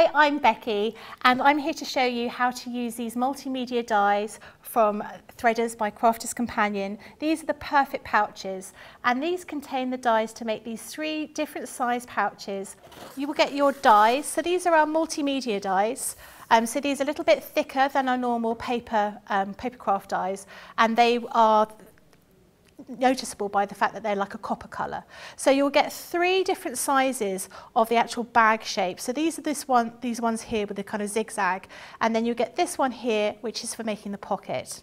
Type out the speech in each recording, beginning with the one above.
Hi, I'm Becky and I'm here to show you how to use these multimedia dies from Threaders by Crafter's Companion. These are the perfect pouches and these contain the dies to make these 3 different size pouches. You will get your dies, so these are our multimedia dies. So these are a little bit thicker than our normal paper craft dies, and they are noticeable by the fact that they're like a copper colour. So you'll get 3 different sizes of the actual bag shape. So these are these ones here with the kind of zigzag, and then you get this one here which is for making the pocket.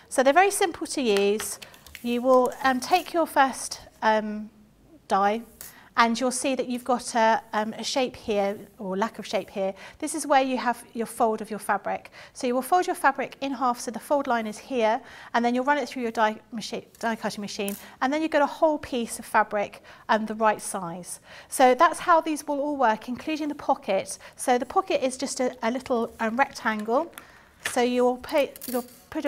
So they're very simple to use. You will take your first die, and you'll see that you've got a shape here, or lack of shape here. This is where you have your fold of your fabric. So you will fold your fabric in half, so the fold line is here, and then you'll run it through your die cutting machine, and then you get a whole piece of fabric the right size. So that's how these will all work, including the pocket. So the pocket is just a little rectangle. So you'll put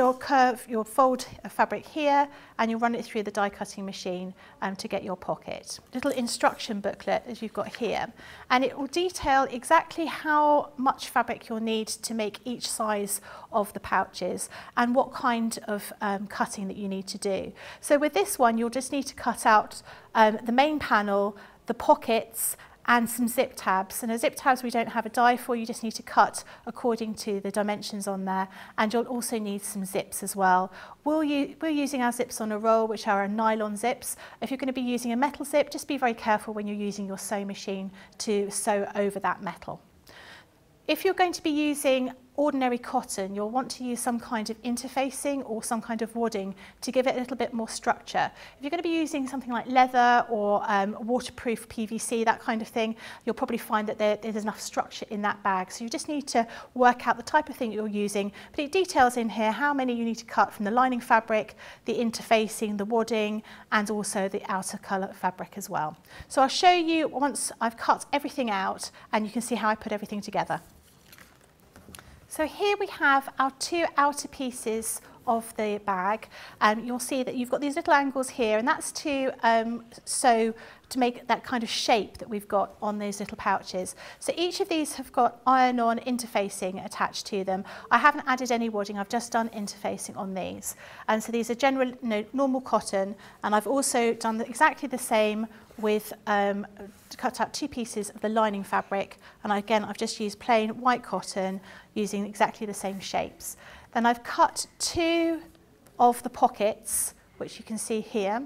your fold of fabric here, and you'll run it through the die cutting machine to get your pocket. Little instruction booklet as you've got here, and it will detail exactly how much fabric you'll need to make each size of the pouches and what kind of cutting that you need to do. So with this one, you'll just need to cut out the main panel, the pockets, and some zip tabs. And the zip tabs we don't have a die for, you just need to cut according to the dimensions on there, and you'll also need some zips as well. We're using our zips on a roll, which are our nylon zips. If you're going to be using a metal zip, just be very careful when you're using your sewing machine to sew over that metal. If you're going to be using ordinary cotton, you'll want to use some kind of interfacing or some kind of wadding to give it a little bit more structure. If you're going to be using something like leather or waterproof PVC, that kind of thing, you'll probably find that there's enough structure in that bag. So you just need to work out the type of thing you're using, but it details in here how many you need to cut from the lining fabric, the interfacing, the wadding, and also the outer colour fabric as well. So I'll show you once I've cut everything out, and you can see how I put everything together. So here we have our 2 outer pieces of the bag, and you'll see that you've got these little angles here, and that's to make that kind of shape that we've got on those little pouches. So each of these have got iron-on interfacing attached to them. I haven't added any wadding, I've just done interfacing on these. And so these are general, normal cotton, and I've also done exactly the same with cut out 2 pieces of the lining fabric, and again I've just used plain white cotton using exactly the same shapes. Then I've cut 2 of the pockets, which you can see here,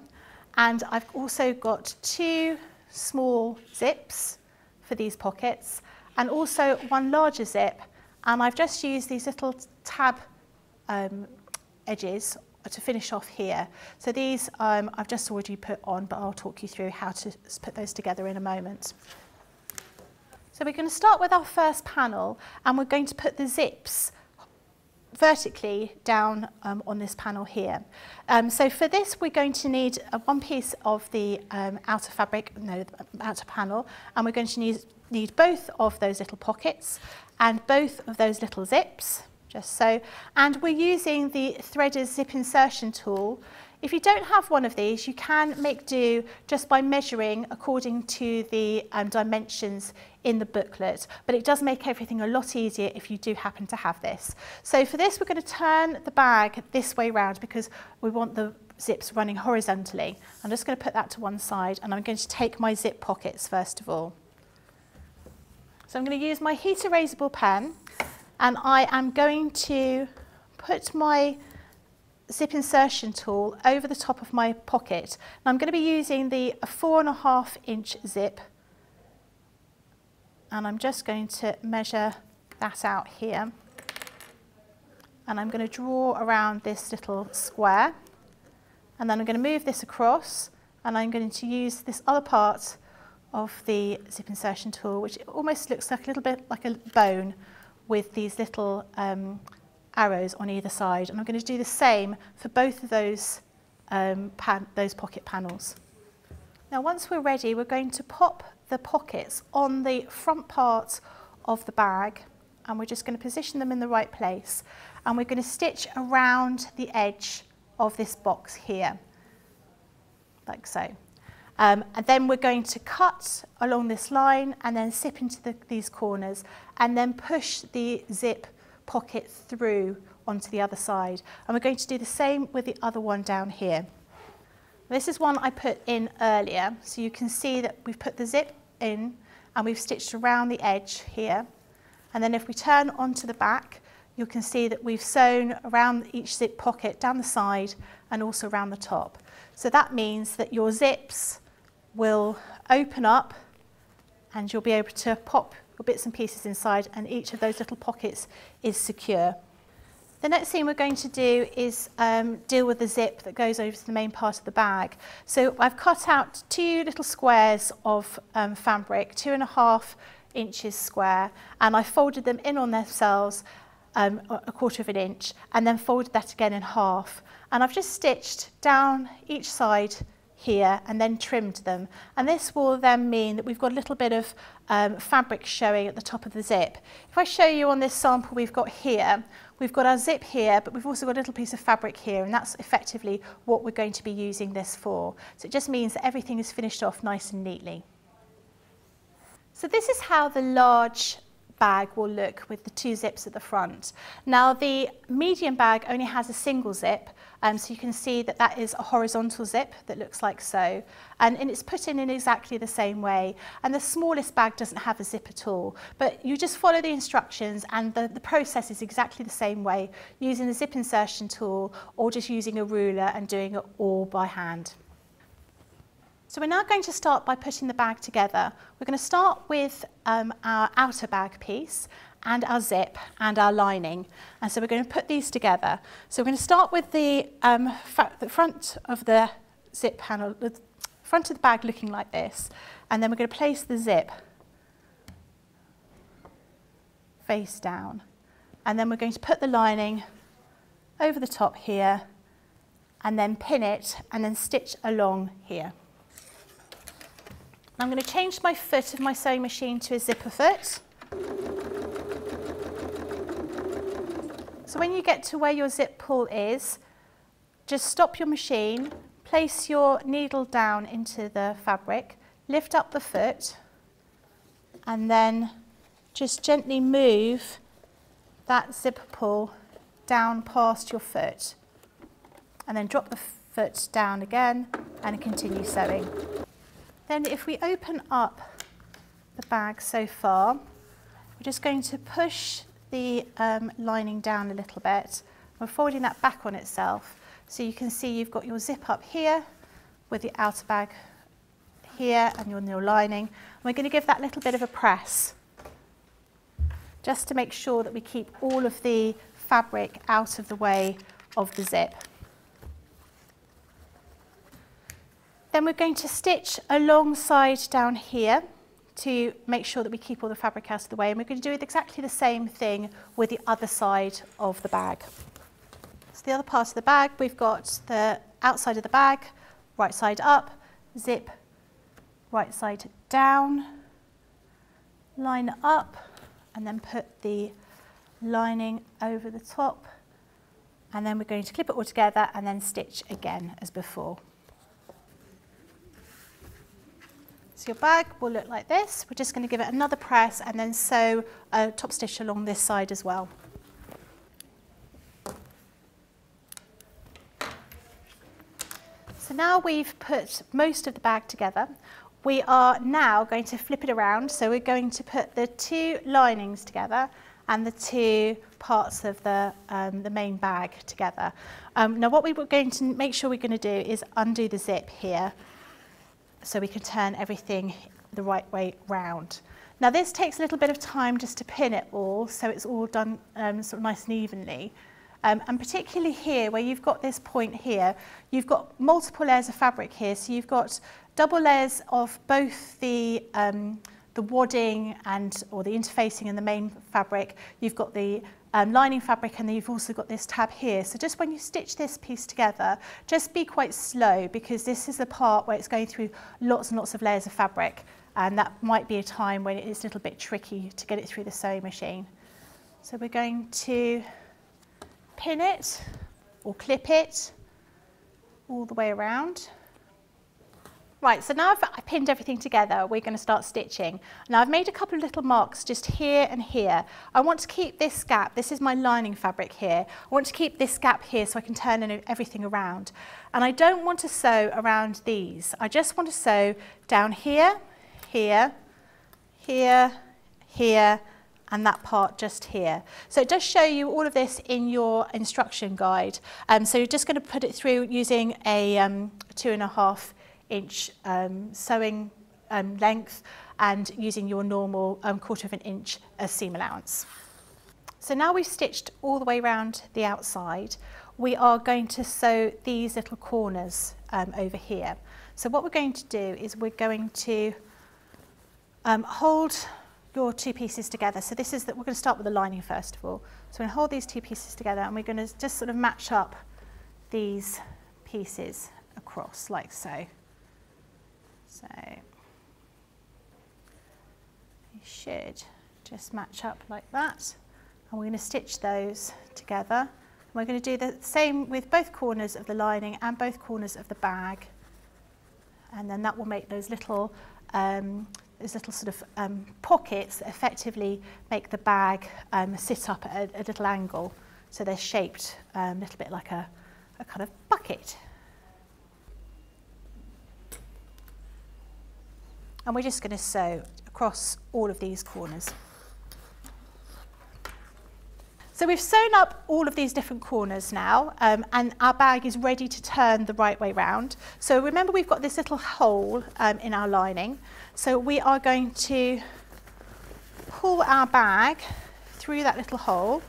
and I've also got 2 small zips for these pockets, and also 1 larger zip, and I've just used these little tab edges to finish off here. So these I've just already put on, but I'll talk you through how to put those together in a moment. So we're going to start with our first panel, and we're going to put the zips vertically down on this panel here. So for this we're going to need 1 piece of the outer panel, and we're going to need both of those little pockets and both of those little zips, just so. And we're using the Threaders zip insertion tool. If you don't have one of these, you can make do just by measuring according to the dimensions in the booklet, but it does make everything a lot easier if you do happen to have this. So for this, we're going to turn the bag this way round because we want the zips running horizontally. I'm just going to put that to one side, and I'm going to take my zip pockets first of all. So I'm going to use my heat erasable pen, and I am going to put my zip insertion tool over the top of my pocket. And I'm going to be using the 4.5 inch zip, and I'm just going to measure that out here, and I'm going to draw around this little square, and then I'm going to move this across, and I'm going to use this other part of the zip insertion tool, which almost looks like a little bit like a bone with these little arrows on either side, and I'm going to do the same for both of those pocket panels. Now once we're ready, we're going to pop the pockets on the front part of the bag, and we're just going to position them in the right place, and we're going to stitch around the edge of this box here, like so. And then we're going to cut along this line and then zip into these corners and then push the zip pocket through onto the other side. And we're going to do the same with the other one down here. This is one I put in earlier, so you can see that we've put the zip in and we've stitched around the edge here. And then if we turn onto the back, you can see that we've sewn around each zip pocket down the side and also around the top. So that means that your zips will open up and you'll be able to pop your bits and pieces inside, and each of those little pockets is secure. The next thing we're going to do is deal with the zip that goes over to the main part of the bag. So I've cut out 2 little squares of fabric, 2.5 inches square, and I folded them in on themselves 1/4 of an inch, and then folded that again in half. And I've just stitched down each side here and then trimmed them, and this will then mean that we've got a little bit of fabric showing at the top of the zip. If I show you on this sample we've got here, we've got our zip here, but we've also got a little piece of fabric here, and that's effectively what we're going to be using this for. So it just means that everything is finished off nice and neatly. So this is how the large bag will look with the 2 zips at the front. Now the medium bag only has a single zip, so you can see that that is a horizontal zip that looks like so, and it's put in exactly the same way. And the smallest bag doesn't have a zip at all, but you just follow the instructions and the process is exactly the same way, using the zip insertion tool or just using a ruler and doing it all by hand. So we're now going to start by putting the bag together. We're going to start with our outer bag piece and our zip and our lining. And so we're going to put these together. So we're going to start with the front of the zip panel, the front of the bag looking like this. And then we're going to place the zip face down. And then we're going to put the lining over the top here and then pin it and then stitch along here. I'm going to change my foot of my sewing machine to a zipper foot. So when you get to where your zip pull is, just stop your machine, place your needle down into the fabric, lift up the foot, and then just gently move that zipper pull down past your foot. And then drop the foot down again and continue sewing. Then if we open up the bag so far, we're just going to push the lining down a little bit. We're folding that back on itself. So you can see you've got your zip up here with the outer bag here and your lining. And we're going to give that little bit of a press just to make sure that we keep all of the fabric out of the way of the zip. Then we're going to stitch alongside down here to make sure that we keep all the fabric out of the way, and we're going to do exactly the same thing with the other side of the bag. So the other part of the bag, we've got the outside of the bag, right side up, zip, right side down, line up, and then put the lining over the top, and then we're going to clip it all together and then stitch again as before. So your bag will look like this. We're just going to give it another press and then sew a top stitch along this side as well. So now we've put most of the bag together. We are now going to flip it around. So we're going to put the 2 linings together and the 2 parts of the main bag together. Now what we were going to make sure we're going to do is undo the zip here, so we can turn everything the right way round. Now this takes a little bit of time just to pin it all, so it's all done sort of nice and evenly. And particularly here, where you've got this point here, you've got multiple layers of fabric here, so you've got double layers of both the wadding or the interfacing and the main fabric. You've got the lining fabric, and then you've also got this tab here. So just when you stitch this piece together, just be quite slow, because this is the part where it's going through lots and lots of layers of fabric, and that might be a time when it is a little bit tricky to get it through the sewing machine. So we're going to pin it or clip it all the way around. Right, so now I've pinned everything together, we're going to start stitching. Now I've made a couple of little marks just here and here. I want to keep this gap, this is my lining fabric here, I want to keep this gap here so I can turn everything around. And I don't want to sew around these, I just want to sew down here, here, here, here, and that part just here. So it does show you all of this in your instruction guide. So you're just going to put it through using a 2.5 inch sewing length and using your normal 1/4 of an inch as seam allowance. So now we've stitched all the way around the outside, we are going to sew these little corners over here. So what we're going to do is we're going to hold your two pieces together. So this is we're going to start with the lining first of all. So we're going to hold these two pieces together and we're going to just sort of match up these pieces across like so. So you should just match up like that, and we're going to stitch those together. And we're going to do the same with both corners of the lining and both corners of the bag, and then that will make those little sort of pockets that effectively make the bag sit up at a little angle, so they're shaped a little bit like a kind of bucket. And we're just going to sew across all of these corners. So we've sewn up all of these different corners now, and our bag is ready to turn the right way round. So remember, we've got this little hole in our lining. So we are going to pull our bag through that little hole.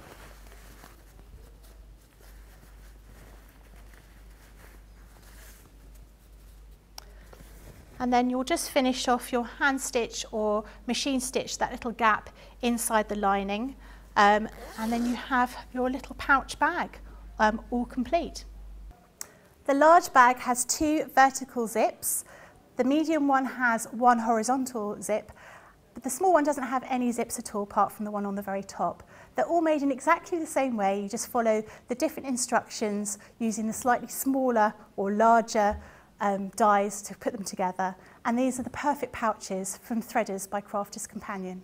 And then you'll just finish off your hand stitch or machine stitch that little gap inside the lining, and then you have your little pouch bag all complete. The large bag has 2 vertical zips, the medium one has 1 horizontal zip, but the small one doesn't have any zips at all apart from the one on the very top. They're all made in exactly the same way, you just follow the different instructions using the slightly smaller or larger dies to put them together, and these are the perfect pouches from Threaders by Crafters Companion.